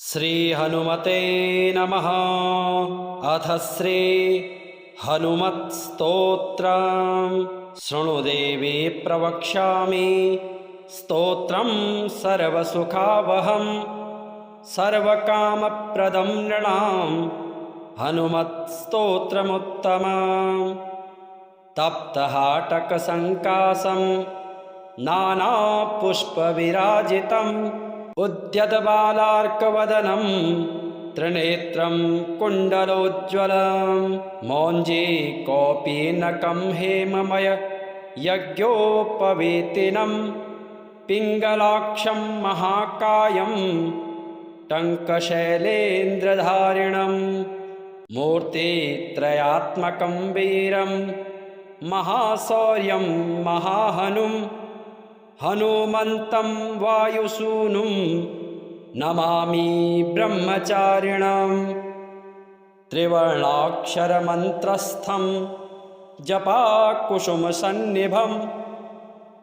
श्री हनुमते नमः। अथ श्री हनुमत्स्तोत्रम्। शृणुदेवी प्रवक्ष्यामि स्तोत्रं सर्वसुखावहं सर्वकामप्रदं नृणां हनुमत्स्तोत्रमुत्तमम्। तप्तहाटकसङ्कासं नानापुष्पविराजितम् उद्यतबालार्कवदनं त्रिनेत्रं कुण्डलोज्ज्वलं मौञ्जी कौपीनकं हेममय यज्ञोपवीतिनं पिङ्गलाक्षं महाकायं टङ्कशैलेन्द्रधारिणं मूर्तित्रयात्मकं वीरं महाशौर्यं महाहनुं हनुमन्तं वायुसूनुं नमामि ब्रह्मचारिणं। त्रिवर्णाक्षरमन्त्रस्थं जपाकुसुमसन्निभं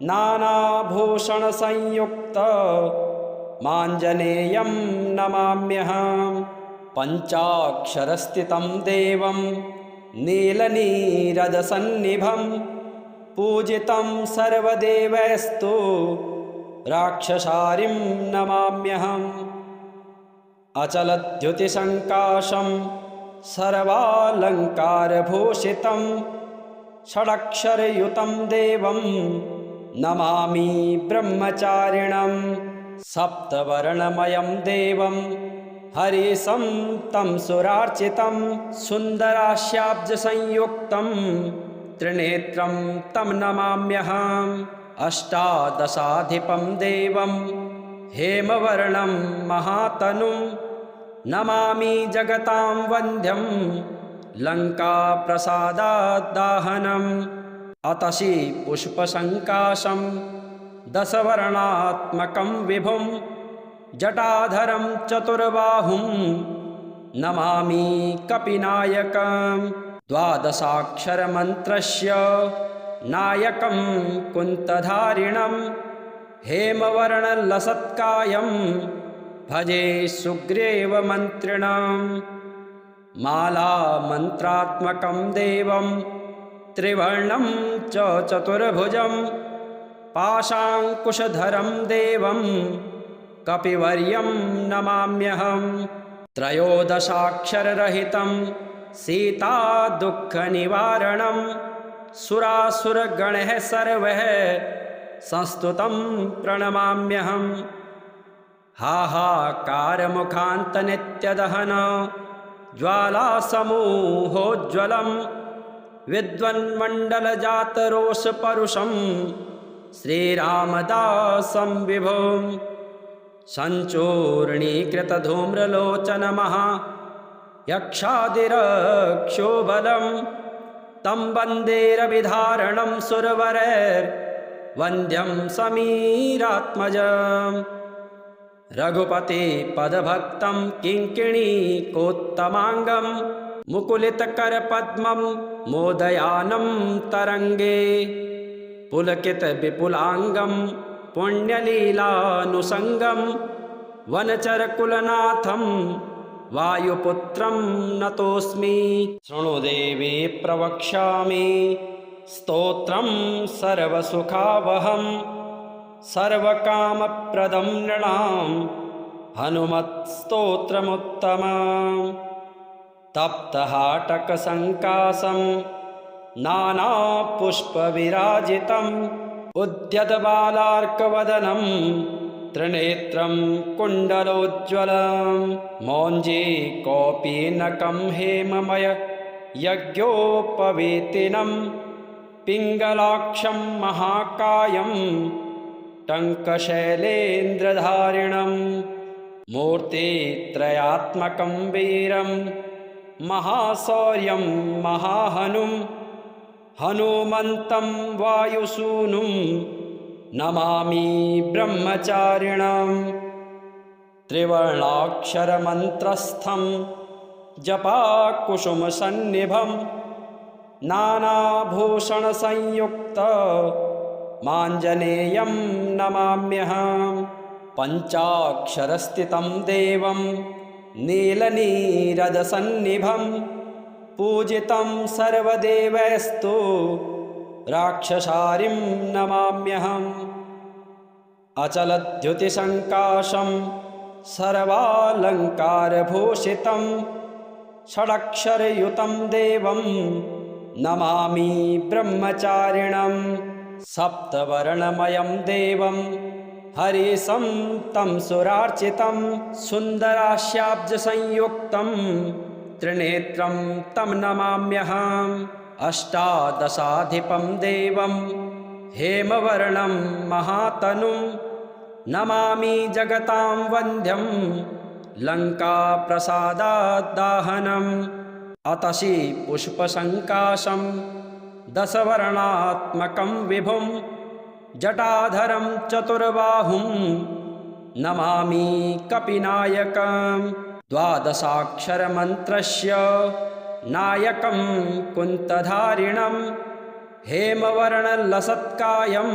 नानाभूषणसंयुक्तमाञ्जनेयं नमाम्यहं। पञ्चाक्षरस्थितं देवं नीलनीरदसन्निभं पूजितं सर्वदेवैस्तु राक्षसारिं नमाम्यहम्। अचलद्युतिसङ्काशं सर्वालङ्कारभूषितं षडक्षरयुतं देवं नमामि ब्रह्मचारिणं। सप्तवर्णमयं देवं हरिशं तं सुरार्चितं सुन्दरास्याब्जसंयुक्तं त्रिनेत्रं तं नमाम्यहम्। अष्टादशाधिपं देवं हेमवर्णं महातनुं नमामि जगतां वन्द्यं लङ्काप्रसादाद्दाहनम्। अतसि पुष्पसङ्काशं दशवर्णात्मकं विभुं जटाधरं चतुर्बाहुं नमामि कपिनायकम्। द्वादशाक्षरमन्त्रस्य नायकं कुन्तधारिणं हेमवर्णलसत्कायं भजे सुग्रीवमन्त्रिणं। मालामन्त्रात्मकं देवं त्रिवर्णं च चतुर्भुजं पाशाङ्कुशधरं देवं कपिवर्यं नमाम्यहम्। त्रयोदशाक्षररहितं सीता दुःखनिवारणं सुरासुरगणः सर्वः संस्तुतं प्रणमाम्यहम्। हाहाकारमुखान्तनित्यदहन ज्वालासमूहोज्ज्वलं विद्वन्मण्डलजातरोषपरुषं श्रीरामदासं विभुं। सञ्चूर्णीकृतधूम्रलोचनमः यक्षादिरक्षोबलं तं वन्दे रविधारणं सुरवरैर्वन्द्यं समीरात्मजम्। रघुपतिपदभक्तं किङ्किणीकोत्तमाङ्गं मुकुलितकरपद्मं मोदयानं तरङ्गे पुलकितविपुलाङ्गं पुण्यलीलानुसङ्गं वनचरकुलनाथं वायुपुत्रं नतोऽस्मि। शृणुदेवी प्रवक्ष्यामि स्तोत्रं सर्वसुखावहं सर्वकामप्रदं नृणां हनुमत्स्तोत्रमुत्तमम्। तप्तहाटकसङ्कासं नानापुष्पविराजितम् उद्यतबालार्कवदनं त्रिनेत्रं कुण्डलोज्ज्वलं मौञ्जी कौपीनकं हेममय यज्ञोपवीतिनं पिङ्गलाक्षं महाकायं टङ्कशैलेन्द्रधारिणं मूर्तित्रयात्मकं वीरं महाशौर्यं महाहनुं हनुमन्तं वायुसूनुं नमामि ब्रह्मचारिणं। त्रिवर्णाक्षरमन्त्रस्थं जपाकुसुमसन्निभं नानाभूषणसंयुक्तमाञ्जनेयं नमाम्यहम्। पञ्चाक्षरस्थितं देवं नीलनीरदसन्निभं पूजितं सर्वदेवैस्तु राक्षसारिं नमाम्यहम् अचलद्युतिसङ्काशं सर्वालङ्कारभूषितं षडक्षरयुतं देवं नमामि ब्रह्मचारिणं सप्तवर्णमयं देवं हरिशं तं सुरार्चितं सुन्दरास्याब्जसंयुक्तं त्रिनेत्रं तं नमाम्यहम् अष्टादशाधिपं देवं हेमवर्णं महातनुं नमामि जगतां वन्द्यं लङ्काप्रसादाद्दाहनम् अतसि पुष्पसङ्काशं दशवर्णात्मकं विभुं जटाधरं चतुर्बाहुं नमामि कपिनायकं द्वादशाक्षरमन्त्रस्य नायकं कुन्तधारिणं हेमवर्णलसत्कायं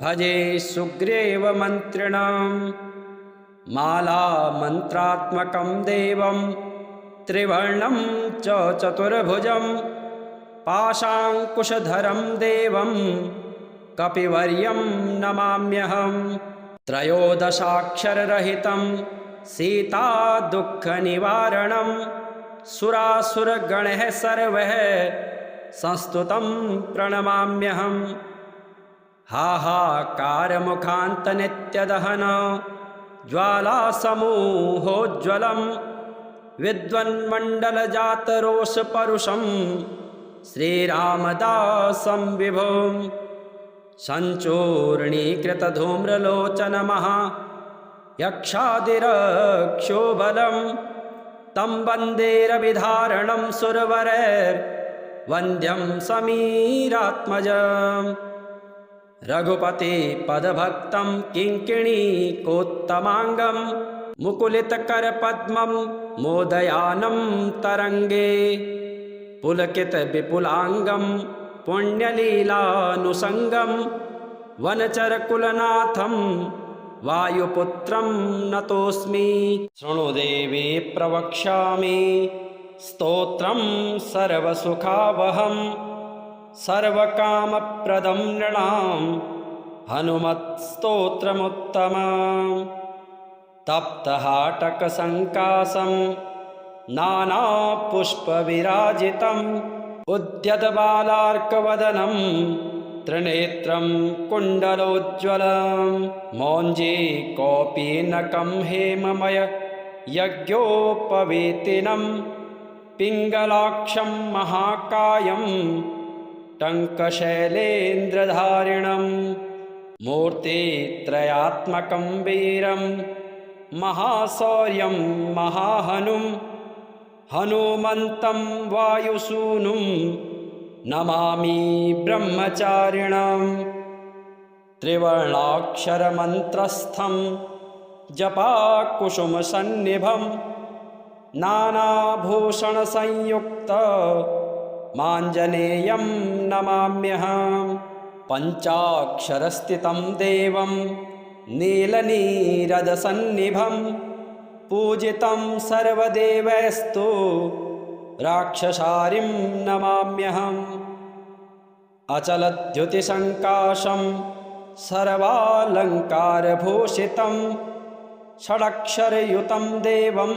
भजे सुग्रीवमन्त्रिणं मालामन्त्रात्मकं देवं त्रिवर्णं च चतुर्भुजं पाशाङ्कुशधरं देवं कपिवर्यं नमाम्यहम् त्रयोदशाक्षररहितं सीतादुःखनिवारणं सुरासुरगणः सर्वः संस्तुतं प्रणमाम्यहम् हाहाकारमुखान्तनित्यदहन ज्वालासमूहोज्ज्वलं विद्वन्मण्डलजातरोषपरुषं श्रीरामदासं विभुं सञ्चूर्णीकृतधूम्रलोचनमः यक्षादिरक्षोबलं तं वन्दे रविधारणं सुरवरैर्वन्द्यं समीरात्मजम् रघुपतिपदभक्तं किङ्किणीकोत्तमाङ्गं मुकुलितकरपद्मं मोदयानं तरङ्गे पुलकितविपुलाङ्गं पुण्यलीलानुसङ्गं वनचरकुलनाथं वायुपुत्रं नतोऽस्मि। शृणु देवी प्रवक्ष्यामि स्तोत्रं सर्वसुखावहं सर्वकामप्रदं नृणां हनुमत्स्तोत्रमुत्तमम् तप्तहाटकसङ्कासं नानापुष्पविराजितम् उद्यतबालार्कवदनं त्रिनेत्रं कुण्डलोज्ज्वलं मौञ्जी कौपीनकं हेममय यज्ञोपवीतिनं पिङ्गलाक्षं महाकायं टङ्कशैलेन्द्रधारिणं मूर्तित्रयात्मकं वीरं महाशौर्यं महाहनुं हनुमन्तं वायुसूनुं नमामि ब्रह्मचारिणं त्रिवर्णाक्षरमन्त्रस्थं जपाकुसुमसन्निभं नानाभूषणसंयुक्तमाञ्जनेयं नमाम्यहम् पञ्चाक्षरस्थितं देवं नीलनीरदसन्निभं पूजितं सर्वदेवैस्तु राक्षसारिं नमाम्यहम् अचलद्युतिसङ्काशं सर्वालङ्कारभूषितं षडक्षरयुतं देवं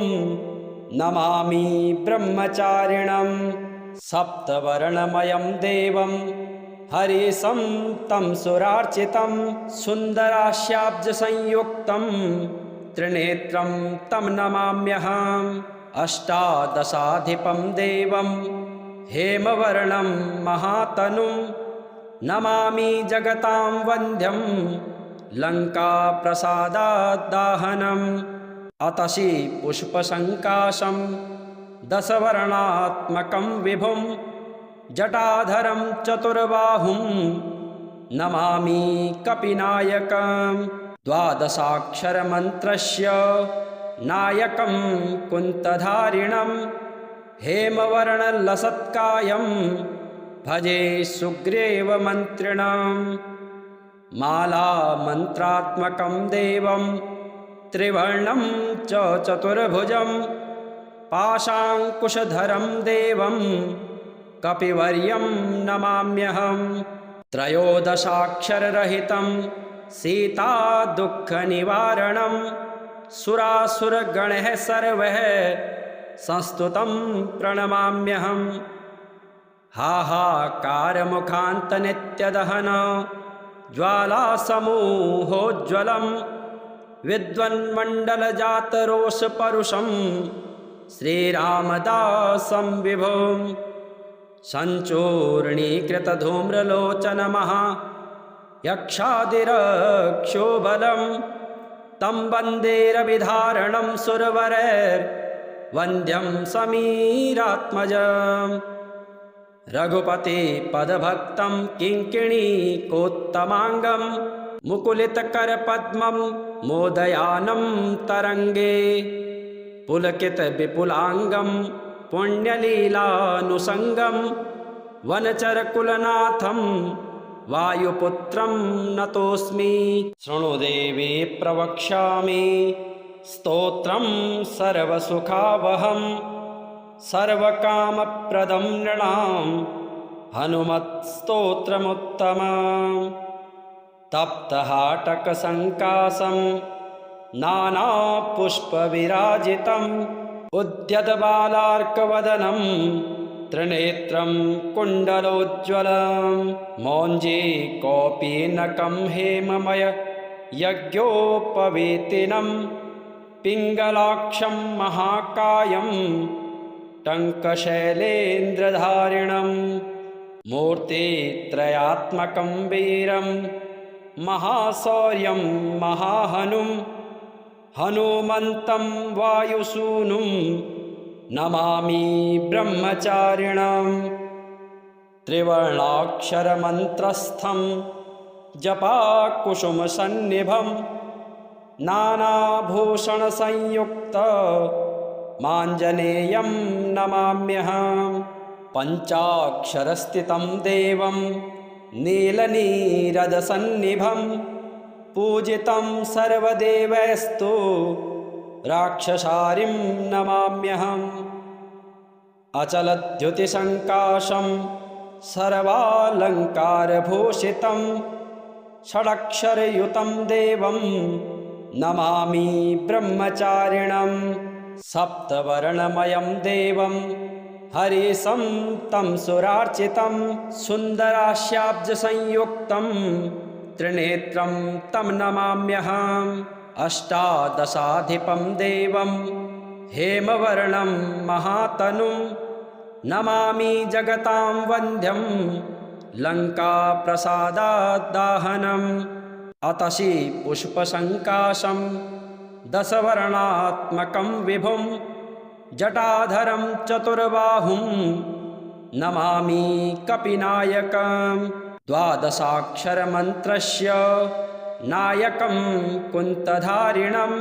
नमामि ब्रह्मचारिणं सप्तवर्णमयं देवं हरिशं तं सुरार्चितं सुन्दरास्याब्जसंयुक्तं त्रिनेत्रं तं नमाम्यहम् अष्टादशाधिपं देवं हेमवर्णं महातनुं नमामि जगतां वन्द्यं लङ्काप्रसादाद्दाहनम् अतसि पुष्पसङ्काशं दशवर्णात्मकं विभुं जटाधरं चतुर्बाहुं नमामि कपिनायकं द्वादशाक्षरमन्त्रस्य नायकं कुन्तधारिणं हेमवर्णलसत्कायं भजे सुग्रीवमन्त्रिणं मालामन्त्रात्मकं देवं त्रिवर्णं च चतुर्भुजं पाशाङ्कुशधरं देवं कपिवर्यं नमाम्यहं। त्रयोदशाक्षररहितं सीतादुःखनिवारणं सुरासुरगणैः सर्वैः संस्तुतं प्रणमाम्यहं। हाहाकारमुखान्तनित्यदहन ज्वालासमूहोज्ज्वलं विद्वन्मण्डलजातरोषपरुषं श्रीरामदासं विभुं। सञ्चूर्णीकृतधूम्रलोचनमः यक्षादिरक्षोबलं तं वन्दे रविधारणं सुरवरैर्वन्द्यं समीरात्मजम्। रघुपतिपदभक्तं किङ्किणीकोत्तमाङ्गं मुकुलितकरपद्मं मोदयानं तरङ्गे पुलकितविपुलाङ्गं पुण्यलीलानुषङ्गं वनचरकुलनाथं वायुपुत्रं नतोऽस्मि। शृणु देवी प्रवक्ष्यामि स्तोत्रं सर्वसुखावहं सर्वकामप्रदं नृणां हनुमत्स्तोत्रमुत्तमम्। तप्तहाटकसङ्कासं नानापुष्पविराजितम् उद्यतबालार्कवदनं त्रिनेत्रं कुण्डलोज्ज्वलं। मौञ्जी कौपीनकं हेममय यज्ञोपवीतिनं पिङ्गलाक्षं महाकायं टङ्कशैलेन्द्रधारिणं। मूर्तित्रयात्मकं वीरं महाशौर्यं महाहनुं हनुमन्तं वायुसूनुं नमामि ब्रह्मचारिणं। त्रिवर्णाक्षरमन्त्रस्थं जपाकुसुमसन्निभं नानाभूषणसंयुक्त माञ्जनेयं नमाम्यहं। पञ्चाक्षरस्थितं देवं नीलनीरदसन्निभं पूजितं सर्वदेवैस्तु राक्षसारिं नमाम्यहम्। अचलद्युतिसङ्काशं सर्वालङ्कारभूषितं षडक्षरयुतं देवं नमामि ब्रह्मचारिणं। सप्तवर्णमयं देवं हरिशं तं सुरार्चितं सुन्दरास्याब्जसंयुक्तं त्रिनेत्रं तं नमाम्यहम्। अष्टादशाधिपं देवं हेमवर्णं महातनुं नमामि जगतां वन्द्यं लङ्काप्रसादादाहनम्। अतसि पुष्पसङ्काशं दशवर्णात्मकं विभुं जटाधरं चतुर्बाहुं नमामि कपिनायकं। द्वादशाक्षरमन्त्रस्य नायकं कुन्तधारिणं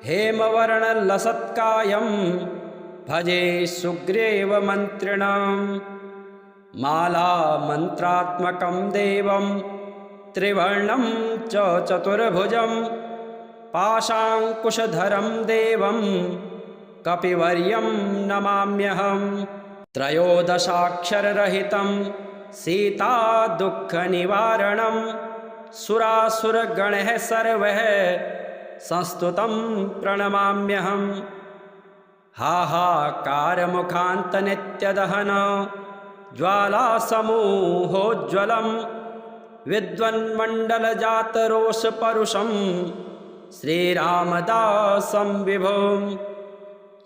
हेमवर्णलसत्कायं भजे सुग्रीवमन्त्रिणं। मालामन्त्रात्मकं देवं त्रिवर्णं च चतुर्भुजं पाशाङ्कुशधरं देवं कपिवर्यं नमाम्यहं। त्रयोदशाक्षररहितं सीतादुःखनिवारणं सुरासुरगणैः सर्वैः संस्तुतं प्रणमाम्यहं। हाहाकारमुखान्तनित्यदहन ज्वालासमूहोज्ज्वलं विद्वन्मण्डलजातरोषपरुषं श्रीरामदासं विभुं।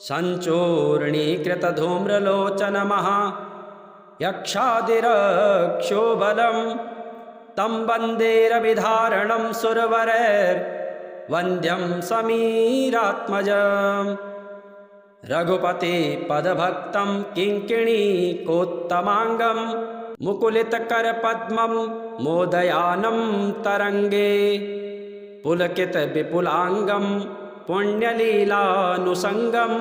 सञ्चूर्णीकृतधूम्रलोचनमः यक्षादिरक्षोबलं तं वन्दे रविधारणं सुरवरैर्वन्द्यं समीरात्मजम्। रघुपतिपदभक्तं किङ्किणीकोत्तमाङ्गं मुकुलितकरपद्मं मोदयानं तरङ्गे पुलकितविपुलाङ्गं पुण्यलीलानुषङ्गं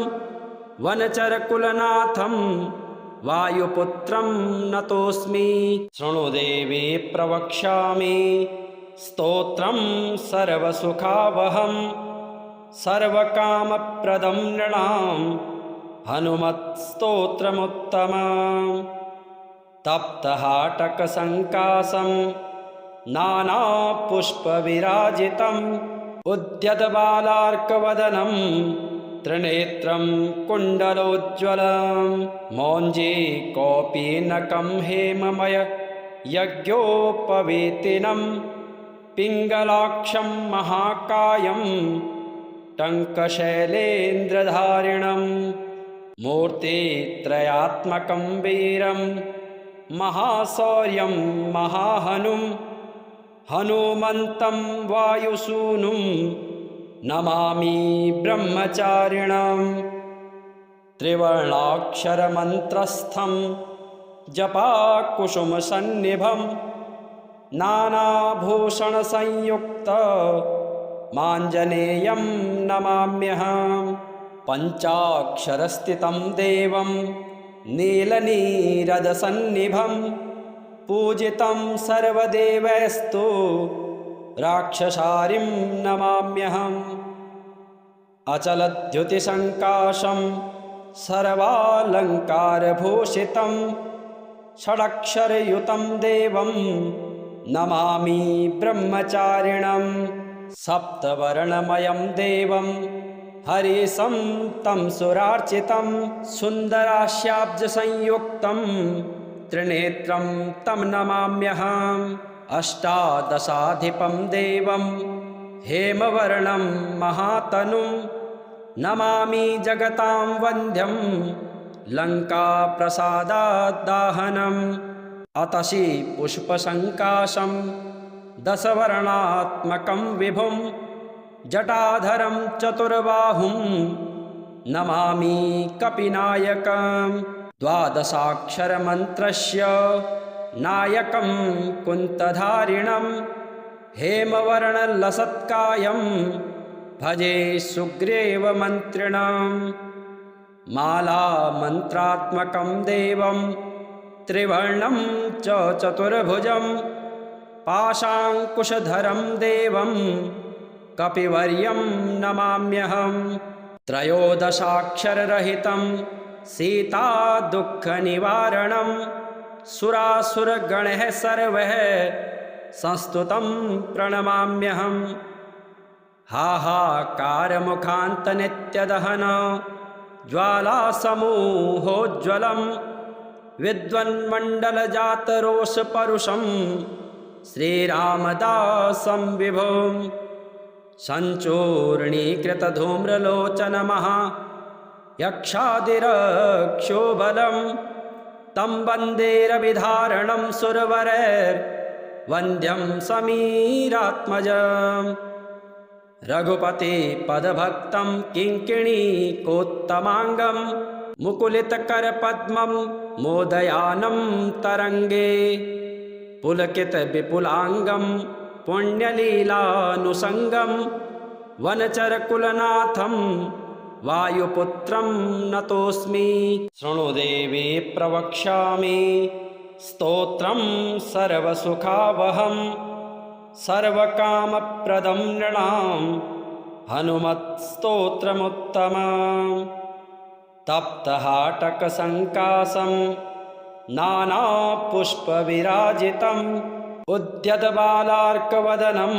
वनचरकुलनाथं वायुपुत्रं नतोऽस्मि। शृणु देवी प्रवक्ष्यामि स्तोत्रं सर्वसुखावहं सर्वकामप्रदं नृणां हनुमत्स्तोत्रमुत्तमम् तप्तहाटकसङ्कासं नानापुष्पविराजितम् उद्यतबालार्कवदनं त्रिनेत्रं कुण्डलोज्ज्वलं मौञ्जी कौपीनकं हेममय यज्ञोपवीतिनं पिङ्गलाक्षं महाकायं टङ्कशैलेन्द्रधारिणं मूर्तित्रयात्मकं वीरं महाशौर्यं महाहनुं हनुमन्तं वायुसूनुं नमामि ब्रह्मचारिणं त्रिवर्णाक्षरमन्त्रस्थं जपाकुसुमसन्निभं नानाभूषणसंयुक्त माञ्जनेयं नमाम्यहं पञ्चाक्षरस्थितं देवं नीलनीरदसन्निभं पूजितं सर्वदेवैस्तु राक्षसारिं नमाम्यहम् अचलद्युतिसङ्काशं सर्वालङ्कारभूषितं षडक्षरयुतं देवं नमामि ब्रह्मचारिणं सप्तवर्णमयं देवं हरिशं तं सुरार्चितं सुन्दरास्याब्जसंयुक्तं त्रिनेत्रं तं नमाम्यहम् अष्टादशाधिपं देवं हेमवर्णं महातनुं नमामि जगतां वन्द्यं लङ्काप्रसादाद्दाहनम् अतसि पुष्पसङ्काशं दशवर्णात्मकं विभुं जटाधरं चतुर्बाहुं नमामि कपिनायकं द्वादशाक्षरमन्त्रस्य नायकं कुन्तधारिणं हेमवर्णलसत्कायं भजे सुग्रीवमन्त्रिणं मालामन्त्रात्मकं देवं त्रिवर्णं च चतुर्भुजं पाशाङ्कुशधरं देवं कपिवर्यं नमाम्यहं त्रयोदशाक्षररहितं सीतादुःखनिवारणं सुरासुरगणः सर्वः संस्तुतं प्रणमाम्यहम् हाहाकारमुखान्तनित्यदहन ज्वालासमूहोज्ज्वलं विद्वन्मण्डलजातरोषपरुषं श्रीरामदासं विभुं सञ्चूर्णीकृतधूम्रलोचनमः यक्षादिरक्षोबलं तं वन्दे रविधारणं सुरवरैर्वन्द्यं समीरात्मजम् रघुपतिपदभक्तं किङ्किणीकोत्तमाङ्गं मुकुलितकरपद्मं मोदयानं तरङ्गे पुलकितविपुलाङ्गं पुण्यलीलानुसङ्गं वनचरकुलनाथं वायुपुत्रं नतोऽस्मि शृणु देवी प्रवक्ष्यामि स्तोत्रं सर्वसुखावहं सर्वकामप्रदं नृणां हनुमत्स्तोत्रमुत्तमम् तप्तहाटकसङ्कासं नानापुष्पविराजितम् उद्यतबालार्कवदनं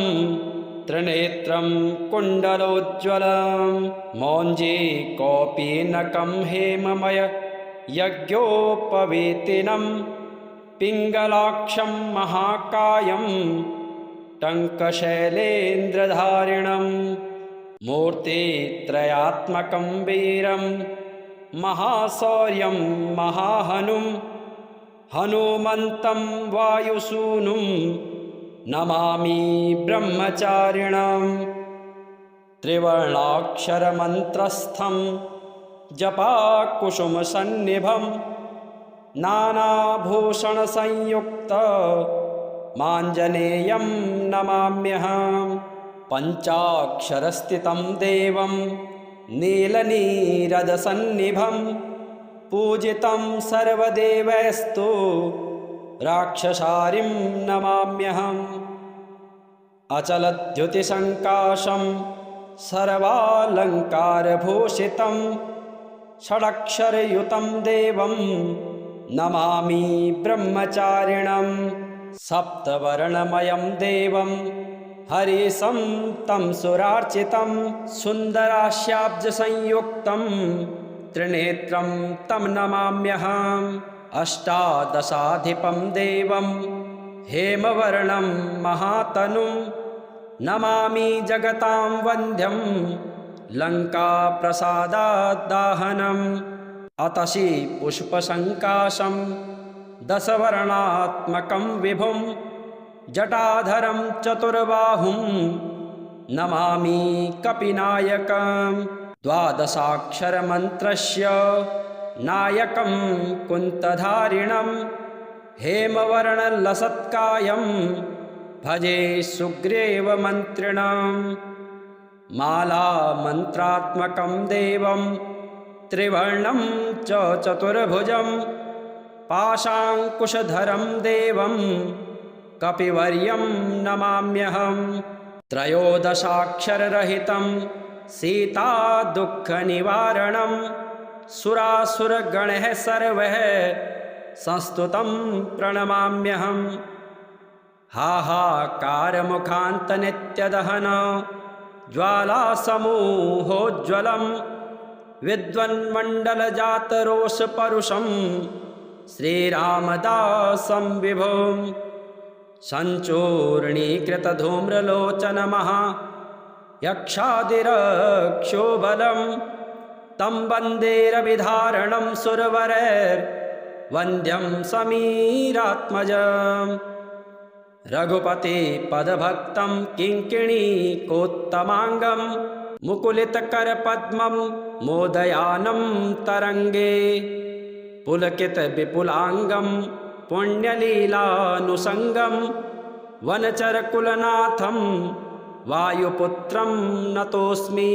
त्रिनेत्रं कुण्डलोज्ज्वलं मौञ्जी कौपीनकं हेममय यज्ञोपवीतिनं पिङ्गलाक्षं महाकायं टङ्कशैलेन्द्रधारिणं मूर्तित्रयात्मकं वीरं महाशौर्यं महाहनुं हनुमन्तं वायुसूनुं नमामि ब्रह्मचारिणं त्रिवर्णाक्षरमन्त्रस्थं जपाकुसुमसन्निभं नानाभूषणसंयुक्त माञ्जनेयं नमाम्यहं पञ्चाक्षरस्थितं देवं नीलनीरदसन्निभं पूजितं सर्वदेवैस्तु राक्षसारिं नमाम्यहम् अचलद्युतिसङ्काशं सर्वालङ्कारभूषितं षडक्षरयुतं देवं नमामि ब्रह्मचारिणं सप्तवर्णमयं देवं हरिशं तं सुरार्चितं सुन्दरास्याब्जसंयुक्तं त्रिनेत्रं तं नमाम्यहम् अष्टादशाधिपं देवं हेमवर्णं महातनुं नमामि जगतां वन्द्यं लङ्काप्रसादादाहनम् अतसि पुष्पसङ्काशं दशवर्णात्मकं विभुं जटाधरं चतुर्बाहुं नमामि कपिनायकम् द्वादशाक्षरमन्त्रस्य नायकं कुन्तधारिणं हेमवर्णलसत्कायं भजे सुग्रीवमन्त्रिणम् मालामन्त्रात्मकं देवं त्रिवर्णं च चतुर्भुजं पाशाङ्कुशधरं देवं कपिवर्यं नमाम्यहम् त्रयोदशाक्षररहितं सीतादुःखनिवारणं सुरासुरगणैः सर्वैः संस्तुतं प्रणमाम्यहम् हाहाकारमुखान्तनित्यदहन ज्वालासमूहोज्ज्वलं विद्वन्मण्डलजातरोषपरुषं श्रीरामदासं विभुं सञ्चूर्णीकृतधूम्रलोचनमः यक्षादिरक्षोबलं तं वन्दे रविधारणं सुरवरैर्वन्द्यं समीरात्मजम् रघुपतिपदभक्तं किङ्किणीकोत्तमाङ्गं मुकुलितकरपद्मं मोदयानं तरङ्गे पुलकितविपुलाङ्गं पुण्यलीलानुसङ्गं वनचरकुलनाथं वायुपुत्रं नतोऽस्मि।